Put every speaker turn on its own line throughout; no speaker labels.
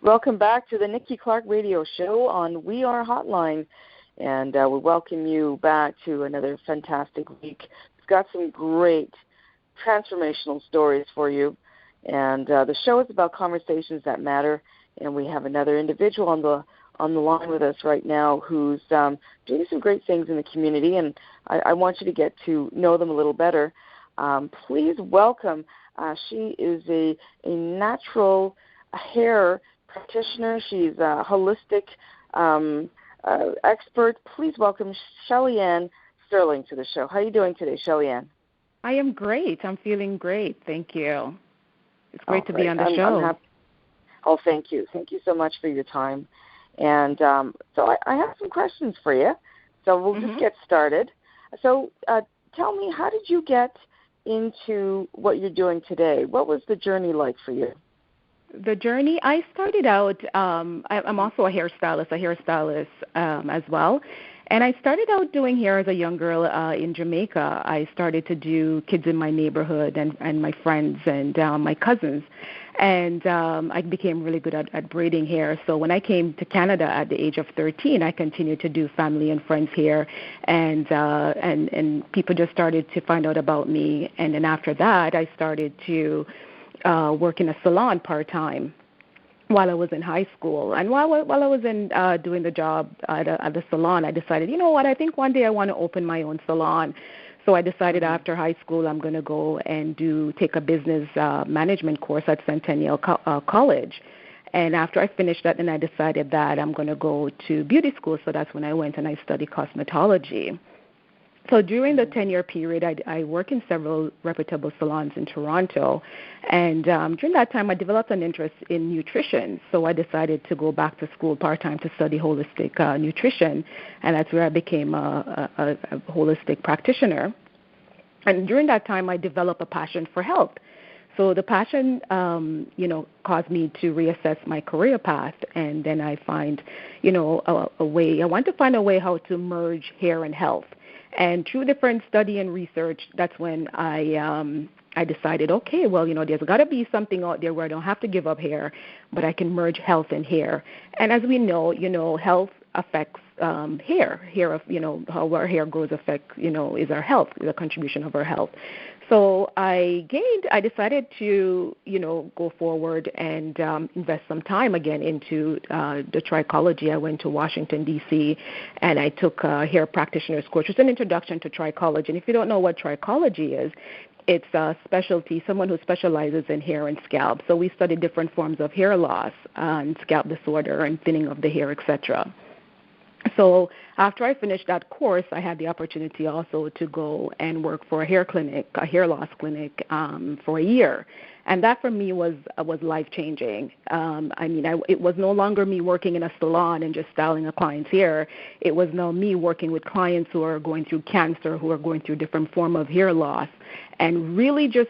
Welcome back to the Nikki Clarke Radio Show on We Are Hotline, and we welcome you back to another fantastic week. We've got some great transformational stories for you, and the show is about conversations that matter, and we have another individual on the line with us right now who's doing some great things in the community, and I want you to get to know them a little better. Please welcome, she is a natural hair practitioner. She's a holistic expert. Please welcome Shelliann Sterling to the show. How are you doing today, Shelliann?
I am great. I'm feeling great. Thank you. It's great to be on the show.
I'm happy. Oh, thank you. Thank you so much for your time. And so I have some questions for you. So we'll just get started. So tell me, how did you get into what you're doing today? What was the journey like for you?
The journey, I started out, I'm also a hairstylist as well. And I started out doing hair as a young girl in Jamaica. I started to do kids in my neighborhood and my friends and my cousins. And I became really good at braiding hair. So when I came to Canada at the age of 13, I continued to do family and friends hair. And people just started to find out about me. And then after that, I started to work in a salon part-time while I was in high school. And while I was doing the job at the salon, I decided, you know what, I think one day I want to open my own salon. So I decided after high school I'm going to go and take a business management course at Centennial College. And after I finished that, then I decided that I'm going to go to beauty school. So that's when I went and I studied cosmetology. So during the 10-year period, I worked in several reputable salons in Toronto. And during that time, I developed an interest in nutrition. So I decided to go back to school part-time to study holistic nutrition. And that's where I became a holistic practitioner. And during that time, I developed a passion for health. So the passion, caused me to reassess my career path. And then I find, a way. I want to find a way how to merge hair and health. And through different study and research, that's when I decided, okay, well, there's got to be something out there where I don't have to give up hair, but I can merge health and hair. And as we know, health affects hair. Hair, how our hair grows affects, is our health, the contribution of our health. So I decided to, go forward and invest some time again into the trichology. I went to Washington, D.C., and I took a hair practitioner's course. It's an introduction to trichology. And if you don't know what trichology is, it's a specialty, someone who specializes in hair and scalp. So we study different forms of hair loss and scalp disorder and thinning of the hair, etc. So after I finished that course, I had the opportunity also to go and work for a hair clinic, a hair loss clinic, for a year. And that for me was life-changing. It was no longer me working in a salon and just styling a client's hair. It was now me working with clients who are going through cancer, who are going through different form of hair loss, and really just,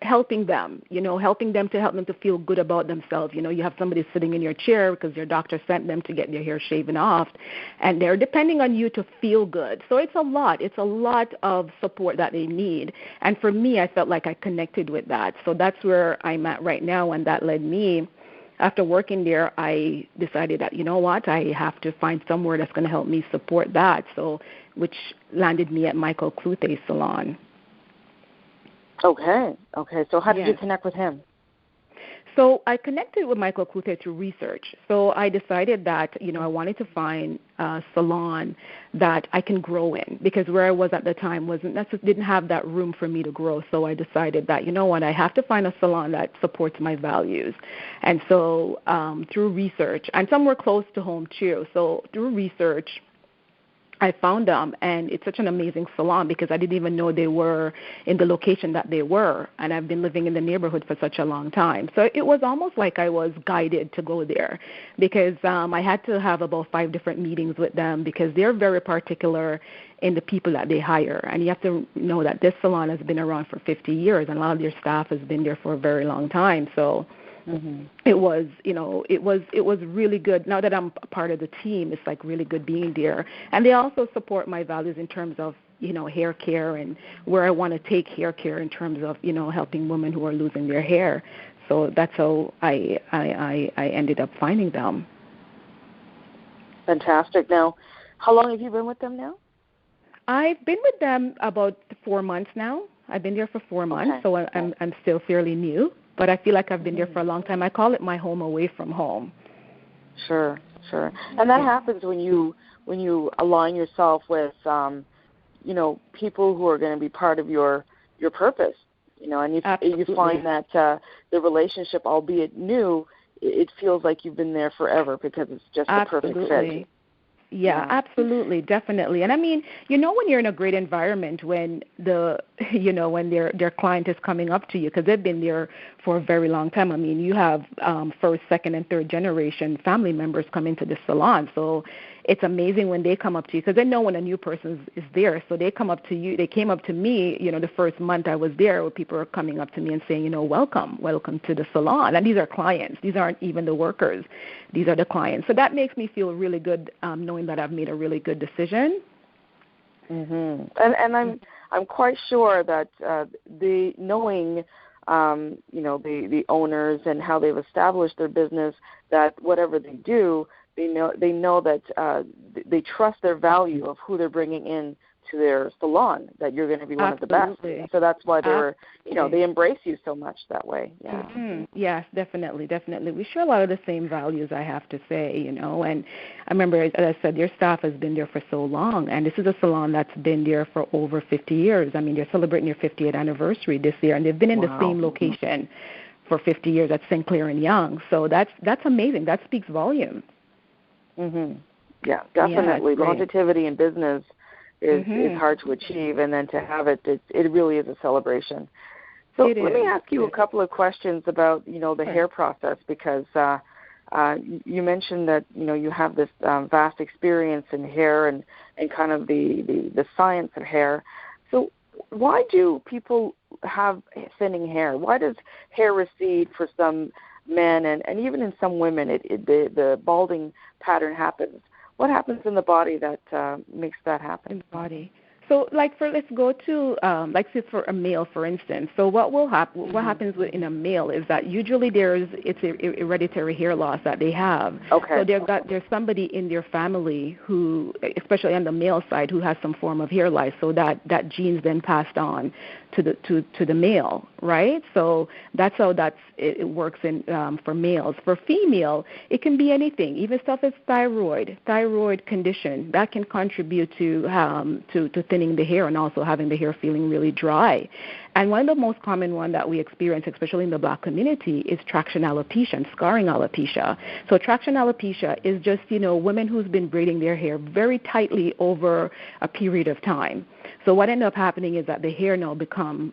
helping them to help them to feel good about themselves. You have somebody sitting in your chair because their doctor sent them to get their hair shaven off, and they're depending on you to feel good. So it's a lot of support that they need. And for me, I felt like I connected with that. So that's where I'm at right now, and that led me, after working there, I decided that, I have to find somewhere that's going to help me support that. So, which landed me at Michael Cluthé's salon.
Okay. So how did you connect with him?
So I connected with Michael Cluthe through research. So I decided that, I wanted to find a salon that I can grow in, because where I was at the time didn't have that room for me to grow. So I decided that, I have to find a salon that supports my values. And so through research, and some were close to home too. So through research, I found them, and it's such an amazing salon because I didn't even know they were in the location that they were, and I've been living in the neighborhood for such a long time. So it was almost like I was guided to go there, because I had to have about 5 different meetings with them, because they're very particular in the people that they hire. And you have to know that this salon has been around for 50 years, and a lot of their staff has been there for a very long time. So it was really good. Now that I'm a part of the team, it's like really good being there. And they also support my values in terms of, hair care and where I want to take hair care in terms of, helping women who are losing their hair. So that's how I ended up finding them.
Fantastic. Now, how long have you been with them now?
I've been with them about 4 months now. I've been there for 4 months, so I'm still fairly new, but I feel like I've been there for a long time. I call it my home away from home.
Sure. And that happens when you align yourself with, people who are going to be part of your purpose, and you find that the relationship, albeit new, it feels like you've been there forever because it's just the perfect fit.
Yeah, absolutely, definitely. And I mean, when you're in a great environment, when when their client is coming up to you because they've been there for a very long time. I mean, you have first, second, and third generation family members come into the salon. So it's amazing when they come up to you because they know when a new person is there. So they come up to you. They came up to me, the first month I was there, where people are coming up to me and saying, welcome to the salon. And these are clients. These aren't even the workers. These are the clients. So that makes me feel really good, knowing that I've made a really good decision.
Mhm. And I'm quite sure that knowing the owners and how they've established their business, that whatever they do, they know that they trust their value of who they're bringing in to their salon, that you're going to be one of the best. So that's why they embrace you so much that way. Yeah.
Mm-hmm. Yes, definitely. We share a lot of the same values, I have to say, and I remember, as I said, your staff has been there for so long, and this is a salon that's been there for over 50 years. I mean, they're celebrating their 50th anniversary this year, and they've been in the same location for 50 years at St. Clair and Yonge. So that's amazing. That speaks volume.
Mhm. Yeah, definitely. Longevity in business is hard to achieve, and then to have it really is a celebration. So let me ask you a couple of questions about the hair process, because you mentioned that you have this vast experience in hair and kind of the science of hair. So why do people have thinning hair? Why does hair recede for some men and even in some women? The balding pattern happens. What happens in the body that makes that happen?
In the body. So, let's go to, say for a male, for instance. So, what happens in a male is that usually it's a hereditary hair loss that they have.
Okay.
So there's somebody in their family who, especially on the male side, who has some form of hair loss. So that gene's then passed on to the male, right? So that's how it works for males. For female, it can be anything, even stuff as thyroid condition that can contribute to thinning the hair and also having the hair feeling really dry. And one of the most common one that we experience, especially in the Black community, is traction alopecia and scarring alopecia. So traction alopecia is just, women who's been braiding their hair very tightly over a period of time. So what ends up happening is that the hair now become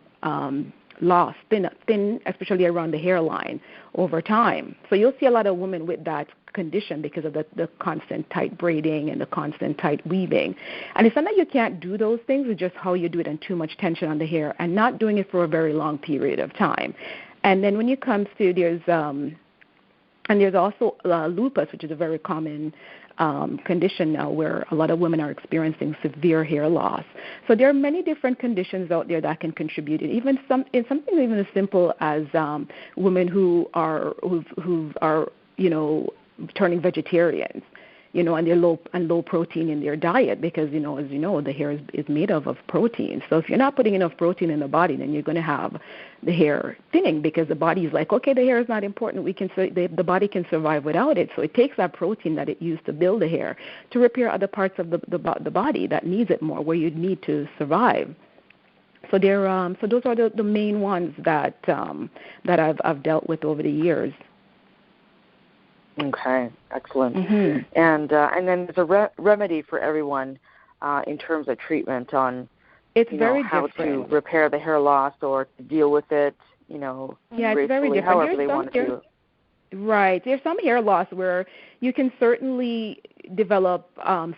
lost, thin, especially around the hairline over time. So you'll see a lot of women with that condition because of the constant tight braiding and the constant tight weaving. And it's not that you can't do those things, it's just how you do it and too much tension on the hair and not doing it for a very long period of time. And then when it comes to, there's also lupus, which is a very common condition now where a lot of women are experiencing severe hair loss. So there are many different conditions out there that can contribute. Even something even as simple as women who are turning vegetarians, and they're low protein in their diet because, as you know, the hair is made of protein. So if you're not putting enough protein in the body, then you're going to have the hair thinning because the body is like, okay, the hair is not important. The body can survive without it. So it takes that protein that it used to build the hair to repair other parts of the body that needs it more, where you need to survive. So so those are the main ones that I've dealt with over the years.
Okay, excellent. Mm-hmm. And then there's a remedy for everyone in terms of treatment on how to repair the hair loss or to deal with it,
Yeah, it's very different.
However they want to do it.
Right. There's some hair loss where you can certainly develop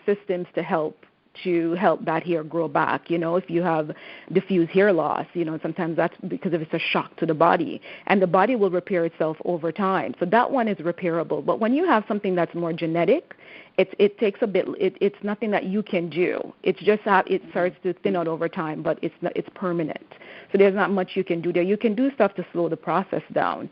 systems to help to help that hair grow back. If you have diffuse hair loss, sometimes that's because if it's a shock to the body, and the body will repair itself over time. So that one is repairable. But when you have something that's more genetic, it takes a bit. It's nothing that you can do. It's just it starts to thin out over time, but it's permanent. So there's not much you can do there. You can do stuff to slow the process down,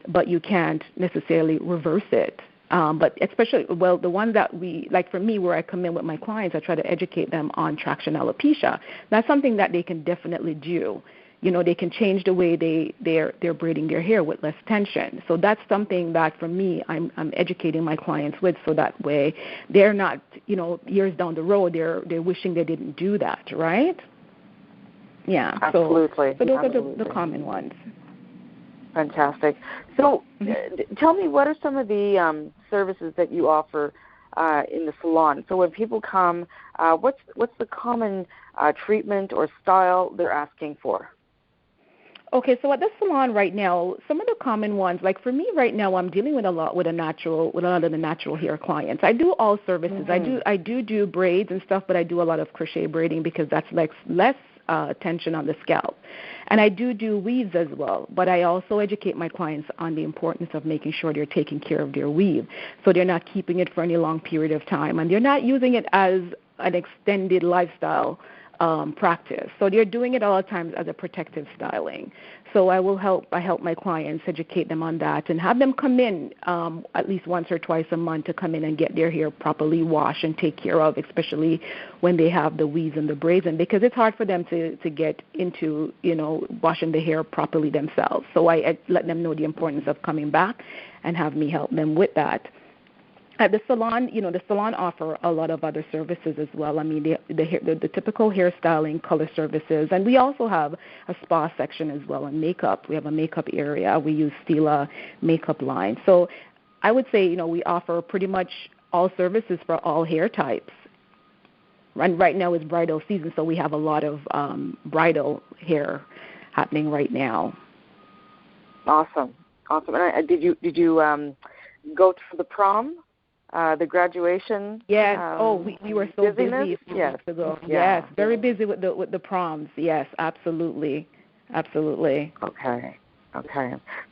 but you can't necessarily reverse it. But especially, the ones that like for me, where I come in with my clients, I try to educate them on traction alopecia. That's something that they can definitely do. They can change the way they're braiding their hair with less tension. So that's something that for me, I'm educating my clients with, so that way they're not, years down the road, they're wishing they didn't do that, right? Yeah.
Absolutely.
So those are the common ones.
Fantastic. So tell me, what are some of the services that you offer in the salon? So when people come, what's the common treatment or style they're asking for?
Okay, so at the salon right now, some of the common ones, like for me right now, I'm dealing with a lot of the natural hair clients. I do all services. I do braids and stuff, but I do a lot of crochet braiding because that's less tension on the scalp. And I do weaves as well, but I also educate my clients on the importance of making sure they're taking care of their weave, so they're not keeping it for any long period of time, and they're not using it as an extended lifestyle practice. So they're doing it all the time as a protective styling. So I help my clients, educate them on that, and have them come in at least once or twice a month to come in and get their hair properly washed and take care of, especially when they have the weaves and the braids in, because it's hard for them to get into, washing the hair properly themselves. So I let them know the importance of coming back and have me help them with that. At the salon, the salon offer a lot of other services as well. I mean, the typical hairstyling, color services, and we also have a spa section as well, and makeup. We have a makeup area. We use Stila makeup line. So I would say, we offer pretty much all services for all hair types. And right now is bridal season, so we have a lot of bridal hair happening right now.
Awesome. And did you go to the prom? The graduation.
Yes. We were so busy a few
yes.
weeks ago.
Yeah.
Yes, very busy with the proms. Yes, absolutely.
Okay.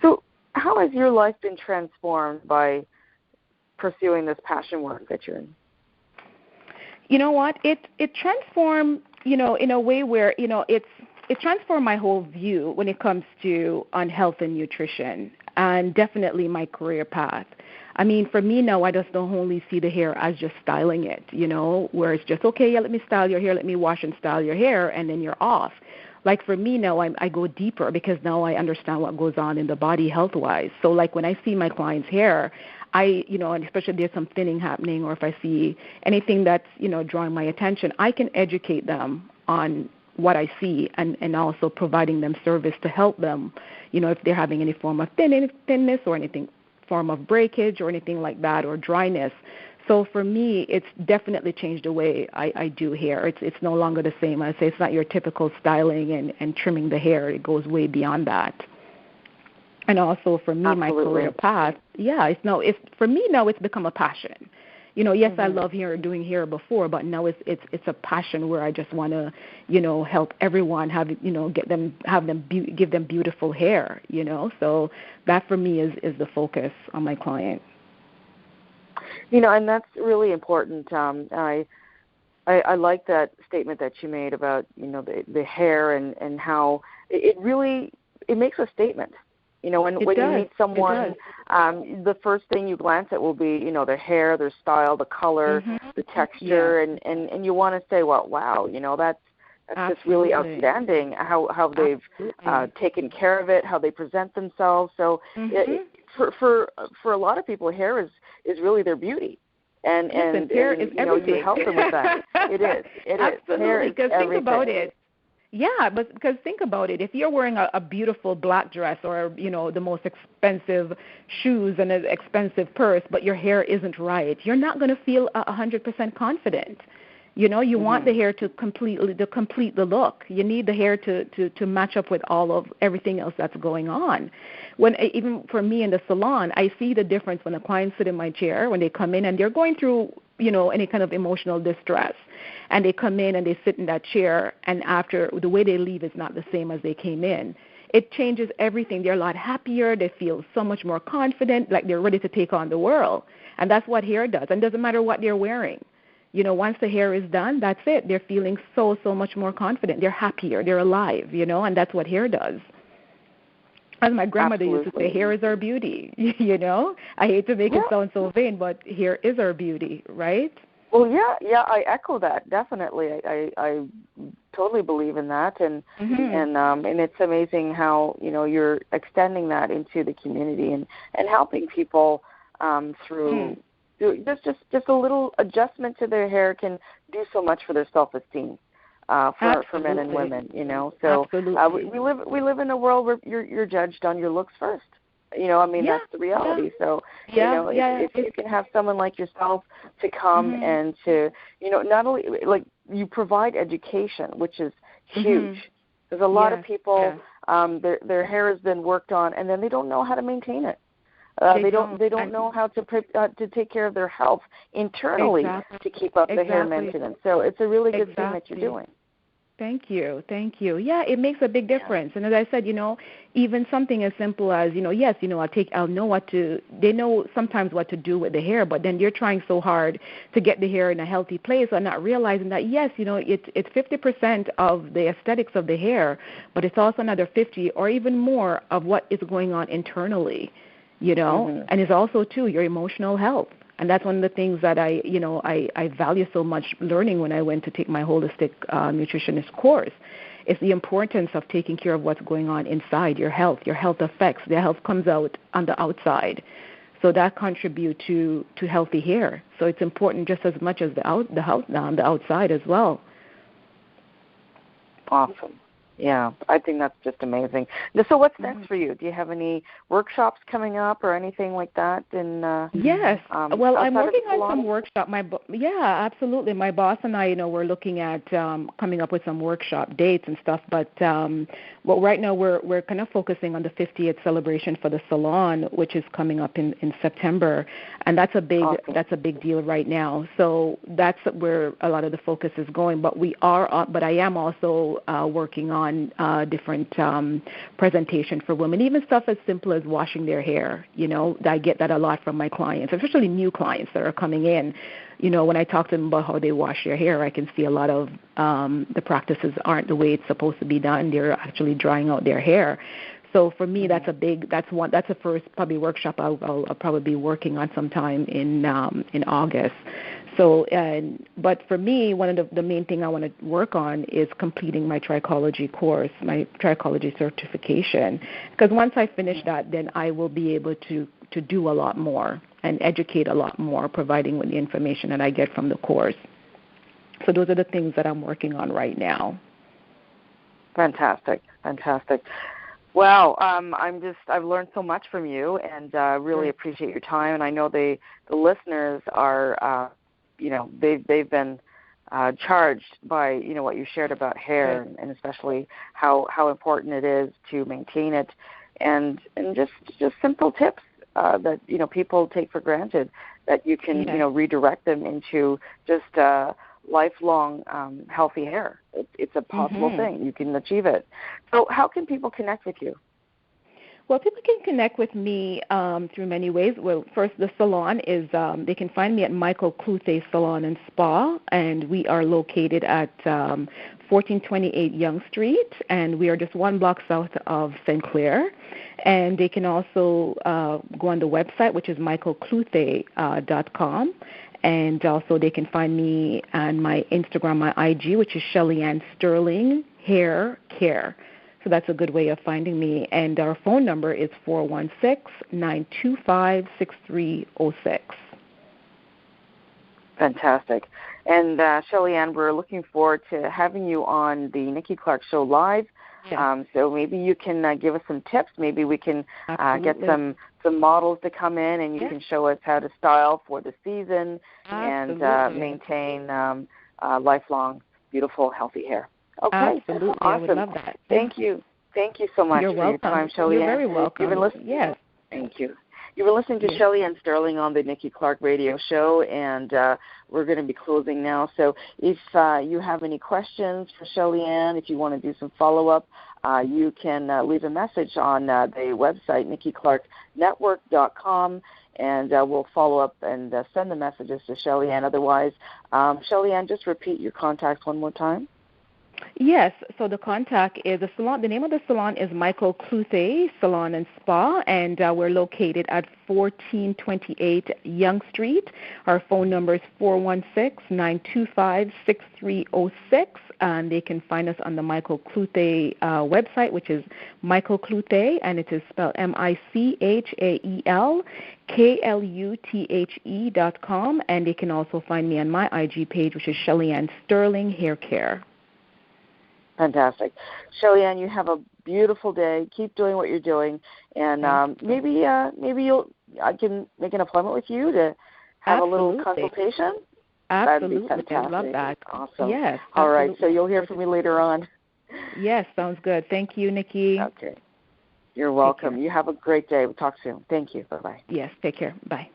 So, how has your life been transformed by pursuing this passion work that you're in?
You know what? It transformed, in a way where it transformed my whole view when it comes to on health and nutrition, and definitely my career path. I mean, for me now, I just don't only see the hair as just styling it, where it's just, okay, let me style your hair, let me wash and style your hair, and then you're off. Like for me now, I go deeper because now I understand what goes on in the body health-wise. So like when I see my client's hair, and especially if there's some thinning happening, or if I see anything that's, drawing my attention, I can educate them on what I see, and also providing them service to help them, if they're having any form of thinness or anything, form of breakage or anything like that, or dryness. So for me, it's definitely changed the way I do hair. It's no longer the same. I say it's not your typical styling and trimming the hair. It goes way beyond that. And also for me,
Absolutely.
My career path, for me now it's become a passion. Yes, I love doing hair before, but now it's a passion where I just want to, help everyone give them beautiful hair, So that for me is the focus on my client.
And that's really important. I like that statement that you made about, the hair and how it really makes a statement. When you meet someone, the first thing you glance at will be, their hair, their style, the color, the texture, and you want to say, well, wow, that's just really outstanding how they've taken care of it, how they present themselves. So for a lot of people, hair is really their beauty. And
hair is everything.
You help them with that. It is.
Absolutely, because think about it. Yeah, because think about it. If you're wearing a beautiful black dress or, the most expensive shoes and an expensive purse, but your hair isn't right, you're not going to feel 100% confident. You want the hair to complete the look. You need the hair to match up with all of everything else that's going on. Even for me in the salon, I see the difference when the clients sit in my chair, when they come in and they're going through, any kind of emotional distress. And they come in and they sit in that chair, and after, the way they leave is not the same as they came in. It changes everything. They're a lot happier. They feel so much more confident, like they're ready to take on the world. And that's what hair does. And it doesn't matter what they're wearing. Once the hair is done, that's it. They're feeling so much more confident. They're happier. They're alive, and that's what hair does. As my grandmother used to say, hair is our beauty, I hate to make it sound so vain, but hair is our beauty, right?
Well, yeah, I echo that, definitely. I totally believe in that, and it's amazing how, you're extending that into the community and helping people through just a little adjustment to their hair can do so much for their self-esteem. For men and women, So we live in a world where you're judged on your looks first. That's the reality. So, if you can have someone like yourself to come and to, not only, like, you provide education, which is huge. There's a lot of people, their hair has been worked on, and then they don't know how to maintain it. They don't know how to take care of their health internally to keep up the hair maintenance. So it's a really good thing that you're doing.
Thank you. Yeah, it makes a big difference. And as I said, even something as simple as, yes, I'll know what to. They know sometimes what to do with the hair, but then you're trying so hard to get the hair in a healthy place, and not realizing that yes, it's 50% of the aesthetics of the hair, but it's also another 50 or even more of what is going on internally, and it's also too your emotional health. And that's one of the things that I value so much learning when I went to take my holistic nutritionist course. It's the importance of taking care of what's going on inside your health. Your health affects. The health comes out on the outside. So that contributes to healthy hair. So it's important just as much as the outside as well.
Awesome. Yeah, I think that's just amazing. So what's next for you? Do you have any workshops coming up or anything like that?
Yes. Well, I'm working on some workshop. Absolutely. My boss and I, we're looking at coming up with some workshop dates and stuff. But right now we're kind of focusing on the 50th celebration for the salon, which is coming up in September, and that's a big deal right now. So that's where a lot of the focus is going. But I am also working on different presentation for women, even stuff as simple as washing their hair. I get that a lot from my clients, especially new clients that are coming in. When I talk to them about how they wash their hair, I can see a lot of the practices aren't the way it's supposed to be done. They're actually drying out their hair. So for me, that's the first probably workshop I'll probably be working on sometime in August. So, but for me, one of the main thing I want to work on is completing my trichology course, my trichology certification. Because once I finish that, then I will be able to do a lot more and educate a lot more, providing with the information that I get from the course. So those are the things that I'm working on right now.
Fantastic. Well, I've learned so much from you, and really appreciate your time. And I know the listeners are, they've been charged by what you shared about hair, and especially how important it is to maintain it, and just simple tips that people take for granted, that you can redirect them into just lifelong healthy hair. It's a possible thing. You can achieve it. So how can people connect with you?
Well, people can connect with me through many ways. Well, first, the salon is, they can find me at Michael Cluthe Salon and Spa, and we are located at 1428 Yonge Street, and we are just one block south of St. Clair. And they can also go on the website, which is michaelcluthe.com. And also they can find me on my Instagram, my IG, which is Shelliann Sterling Hair Care. So that's a good way of finding me. And our phone number is 416-925-6306.
Fantastic. And Shelliann, we're looking forward to having you on the Nikki Clarke Show live. Yeah. So maybe you can give us some tips. Maybe we can get some models to come in, and you can show us how to style for the season and maintain lifelong, beautiful, healthy hair. Okay.
Absolutely.
Awesome.
I would love that.
Thank you. Thank you so much for your time, Shelliann.
You're very welcome.
You've been listening.
Yes.
Thank you. You've been listening to Shelliann Sterling on the Nikki Clarke Radio Show, and we're going to be closing now. So if you have any questions for Shelliann, if you want to do some follow-up, you can leave a message on the website, NikkiClarkeNetwork.com, and we'll follow up and send the messages to Shelliann. Otherwise, Shelliann, just repeat your contacts one more time.
Yes, so the contact is the salon. The name of the salon is Michael Cluthe Salon and Spa, and we're located at 1428 Yonge Street. Our phone number is 416-925-6306, and they can find us on the Michael Cluthe website, which is Michael Cluthe, and it is spelled MichaelKluthe.com, and they can also find me on my IG page, which is Shelliann Sterling Hair Care.
Fantastic. Shelliann, you have a beautiful day. Keep doing what you're doing, and maybe I can make an appointment with you to have a little consultation.
Absolutely.
That'd be fantastic.
I love that.
Awesome.
Yes.
All right, so you'll hear from me later on.
Yes, sounds good. Thank you, Nikki.
Okay. You're welcome. You have a great day. We'll talk soon. Thank you. Bye-bye.
Yes, take care. Bye.